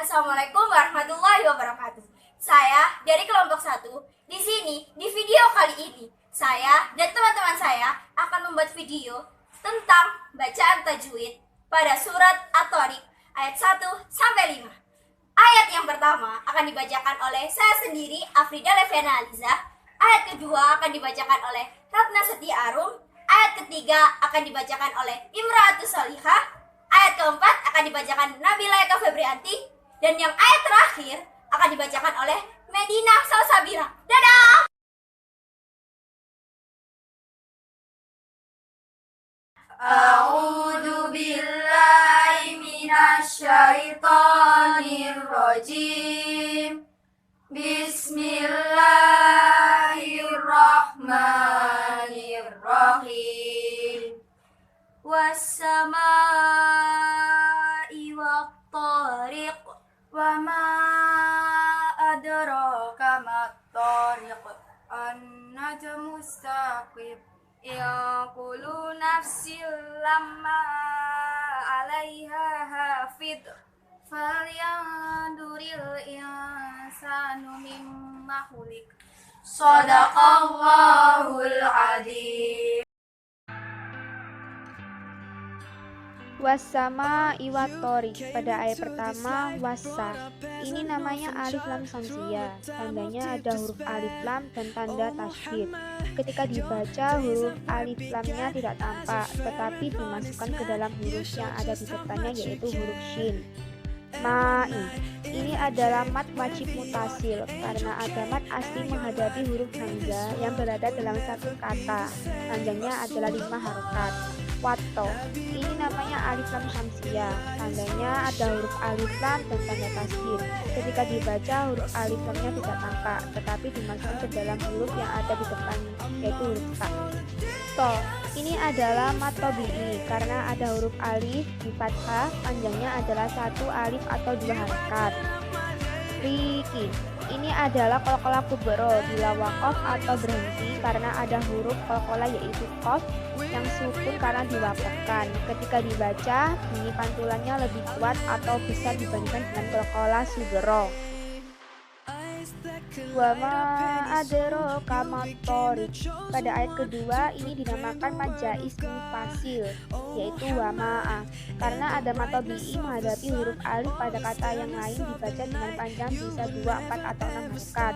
Assalamualaikum warahmatullahi wabarakatuh. Saya dari kelompok 1. Di sini, di video kali ini, saya dan teman-teman saya akan membuat video tentang bacaan tajwid pada surat At-Thariq ayat 1 sampai 5. Ayat yang pertama akan dibacakan oleh saya sendiri, Afrida Leviana Aliza. Ayat kedua akan dibacakan oleh Ratna Setia Arum. Ayat ketiga akan dibacakan oleh Imra'atus Sholihah. Ayat keempat akan dibacakan Nabila Eka Febrianti. Dan yang ayat terakhir akan dibacakan oleh Medina Salsabila. Dadah! A'udzu billahi minasy syaithanir rajim. Bismillahirrahmanirrahim. Was-samaa'i wat-thariq. Wa ma adraka mat-thariq. An-najmu as-saqib. Yaqulu nafsil lamma 'alaiha hafid. Falyanzuril insanu mimma khuliq. Shadaqallahul adzim. Wassama iwatori. Pada ayat pertama wassa. Ini namanya alif lam samsiyah. Tandanya ada huruf alif lam dan tanda tasydid. Ketika dibaca huruf alif lamnya tidak tampak, tetapi dimasukkan ke dalam huruf yang ada di depannya, yaitu huruf shin. Ma'i. Ini adalah mat wajib mutasil karena ada mat asli menghadapi huruf hamzah yang berada dalam satu kata. Panjangnya adalah 5 harokat. Watto. Ini namanya alif lam syamsiyah. Tandanya ada huruf alif lam dan tanda tasydid. Ketika dibaca huruf alif lamnya tidak tampak, tetapi dimasukkan ke dalam huruf yang ada di depan, yaitu huruf ta. To. Ini adalah mat tabi'i karena ada huruf alif di fathah, panjangnya adalah 1 alif atau 2 harakat. Riki. Ini adalah qalqalah kubro bila waqaf atau berhenti karena ada huruf qalqalah yaitu qaf yang sukun karena diwakafkan. Ketika dibaca, bunyi pantulannya lebih kuat atau besar dibandingkan dengan qalqalah sugro. Wa ma adraka mat-thariq. Pada ayat kedua ini dinamakan mad jaiz mufasil, yaitu wa ma'a karena ada mat tabi'i menghadapi huruf alif pada kata yang lain dibaca dengan panjang bisa 2, 4 atau 6 harokat.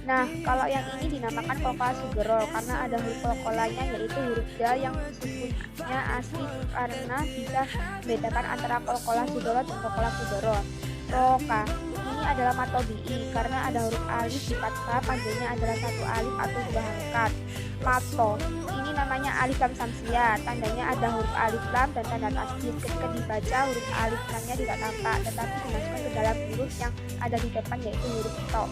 Nah, kalau yang ini dinamakan qalqalah sugro karena ada huruf qalqalahnya yaitu huruf dal yang sukunnya asli karena bisa membedakan antara qalqalah sugro dan qalqalah kubro. Roka. Ini adalah mat tabi'i karena ada huruf alif di fathah, panjangnya adalah 1 alif atau 2 harokat. Mato. Ini namanya alif lam samsiyah. Tandanya ada huruf alif lam dan tanda tasydid. Ketika dibaca huruf alif lamnya tidak tampak, tetapi dimasukkan ke dalam huruf yang ada di depan, yaitu huruf to.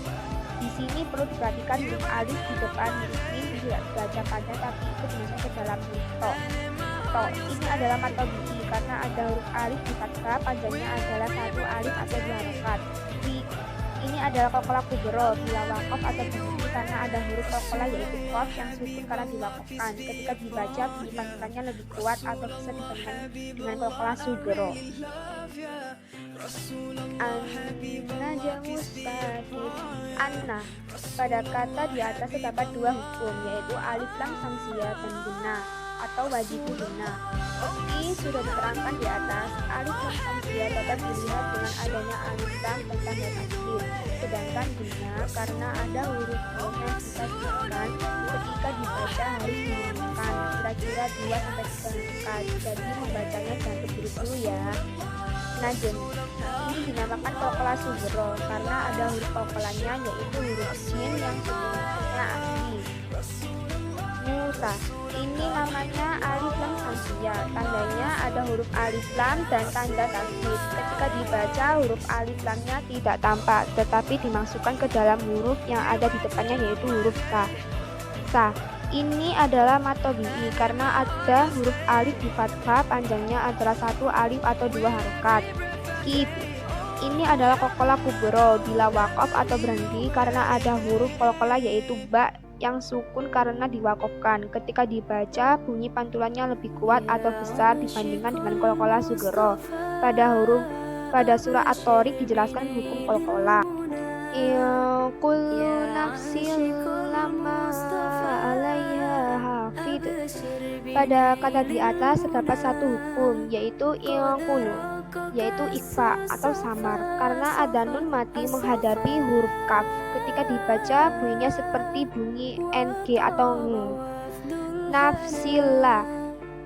Di sini perlu diperhatikan huruf alif di depan huruf mim tidak dibaca panjang, tapi itu dimasukkan ke dalam huruf to. To. Ini adalah mat tabi'i karena ada huruf alif di fathah, panjangnya adalah 1 alif atau 2 harokat. Ini adalah qalqalah kubro bila waqaf atau berhenti karena ada huruf qalqalah yaitu qaf yang sukun karena diwakafkan. Ketika dibaca bunyi pantulannya lebih kuat atau bisa dibandingkan dengan qalqalah sugro. An-najmu as-saqib. Anna. Pada kata di atas terdapat 2 hukum, yaitu alif lam samsiyah dan guna atau wajib guna. Meski sudah diterangkan di atas, alif lam samsiyah dapat dilihat dengan adanya alif lam dan tanda tasydid. Sedangkan guna karena ada huruf yang bisa ditekan ketika dibaca harus diumumkan kira-kira 2-3 harokat. Jadi membacanya jangan berdiri dulu ya. Najem. Ini dinamakan qalqalah sugro karena ada huruf qalqalahnya yaitu huruf shin yang sukunnya asli. Musa. Ini namanya alif lam samsiyah. Tandanya ada huruf alif lam dan tanda tasydid. Ketika dibaca huruf alif lamnya tidak tampak, tetapi dimasukkan ke dalam huruf yang ada di depannya yaitu huruf sa. Sa. Ini adalah mat tabi'i karena ada huruf alif di fathah, panjangnya adalah 1 alif atau 2 harokat. Kif. Ini adalah qalqalah kubro bila waqaf atau berhenti karena ada huruf qalqalah yaitu ba yang sukun karena diwakafkan. Ketika dibaca bunyi pantulannya lebih kuat atau besar dibandingkan dengan qalqalah sugro. Pada huruf Pada surah At-Thariq dijelaskan hukum qalqalah. Kullu nafsin lamma 'alaiha hafid. Pada kata di atas terdapat satu hukum, yaitu ilqulu, yaitu ikhfa atau samar, karena ada nun mati menghadapi huruf kaf. Ketika dibaca bunyinya seperti bunyi ng atau ngu. Nafsilla,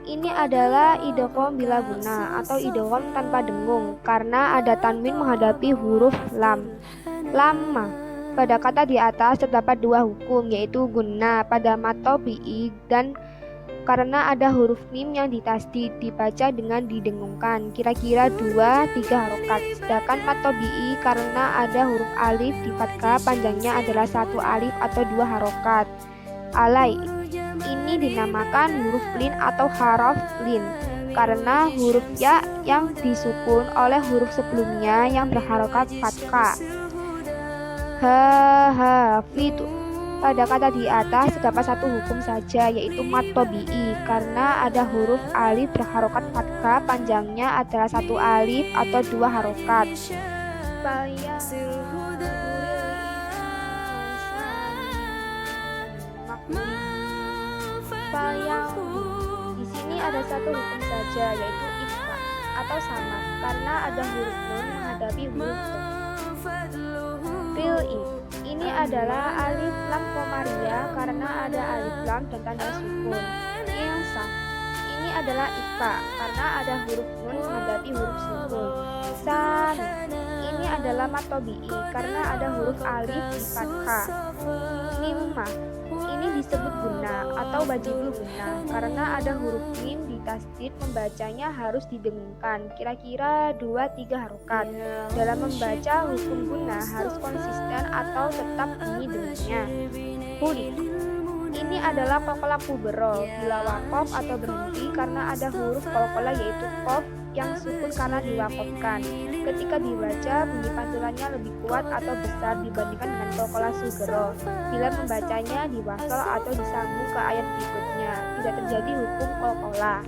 ini adalah idgham bila guna atau idgham tanpa dengung, karena ada tanwin menghadapi huruf lam. Lama, pada kata di atas terdapat dua hukum, yaitu guna pada mat tabi'i dan karena ada huruf mim yang ditasdid dibaca dengan didengungkan kira-kira 2-3 harokat. Sedangkan mat tabi'i karena ada huruf alif di fathah panjangnya adalah 1 alif atau 2 harokat. Alai, ini dinamakan huruf lin atau haraf lin karena huruf ya yang disukun oleh huruf sebelumnya yang berharokat fathah. Hafidu, pada kata di atas terdapat satu hukum saja, yaitu mat tabi'i karena ada huruf alif berharokat fathah panjangnya adalah 1 alif atau 2 harokat. Di sini ada satu hukum saja, yaitu ikhfa atau sama karena ada huruf nun menghadapi huruf Fil'i, ini adalah alif lam komaria karena ada alif lam dan tanda sukun. Insa, ini adalah ikhfa karena ada huruf nun menghadapi huruf sukun. San, ini adalah mat tabi'i karena ada huruf alif di fathah. Mimma, ini disebut guna atau bajibul guna karena ada huruf mim di tasdid, membacanya harus didengungkan kira-kira 2-3 harokat. Dalam membaca hukum guna harus konsisten atau tetap bunyi dengungnya. Huri, ini adalah qalqalah kubro bila wakof atau berhenti karena ada huruf qalqalah yaitu kof yang sukun karena diwakofkan. Ketika dibaca bunyi pantulannya lebih kuat atau besar dibandingkan dengan qalqalah sugro. Bila membacanya diwasal atau disambung ke ayat berikutnya tidak terjadi hukum qalqalah.